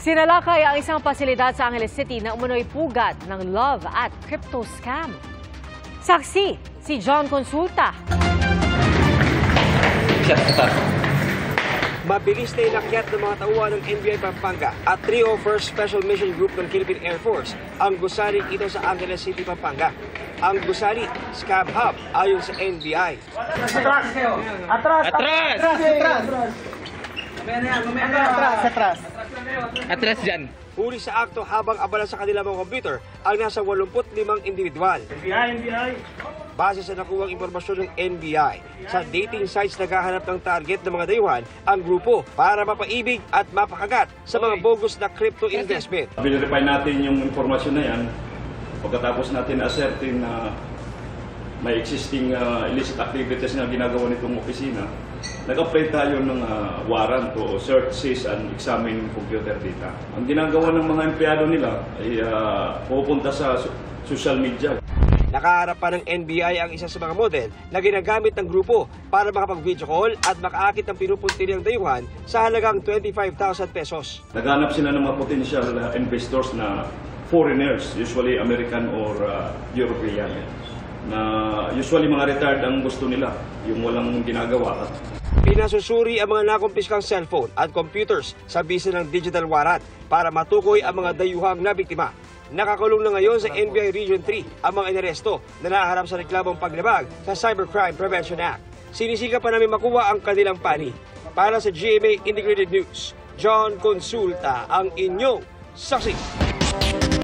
Sinalakay ang isang pasilidad sa Angeles City na umunoy pugad ng love at crypto scam. Saksi, si John Consulta. Mabilis na inakyat ng mga tauhan ng NBI Pampanga at 301st Special Mission Group ng Philippine Air Force ang gusali ito sa Angeles City, Pampanga. Ang gusali, scam hub, ayon sa NBI. Atras dyan. Huli sa akto habang abala sa kanilang mga computer ang nasa 85 individual. Base sa nakuhang impormasyon ng NBI, sa dating sites naghahanap ng target ng mga dayuhan ang grupo para mapaibig at mapakagat sa mga bogus na crypto investment. Verify natin yung informasyon na yan pagkatapos natin ascertain na may existing illicit activities na ginagawa nitong opisina. Nag-apply tayo ng warrant to search, seize, and examine computer data. Ang ginagawa ng mga empleyado nila ay pupunta sa social media. Nakaharap pa ng NBI ang isa sa mga model na ginagamit ng grupo para makapag-video call at makaakit ng pinupunti ng dayuhan sa halagang 25,000 pesos. Naghanap sila ng mga potential investors na foreigners, usually American or European, na usually mga retired ang gusto nila, yung walang ginagawa. Pinasusuri ang mga nakumpiskang cellphone at computers sa bisa ng digital warrant para matukoy ang mga dayuhang na biktima. Nakakulong na ngayon sa NBI Region 3 ang mga inaresto na naharap sa reklamong paglabag sa Cybercrime Prevention Act. Sinisika pa namin makuha ang kanilang panig. Para sa GMA Integrated News, John Consulta ang inyong saksi.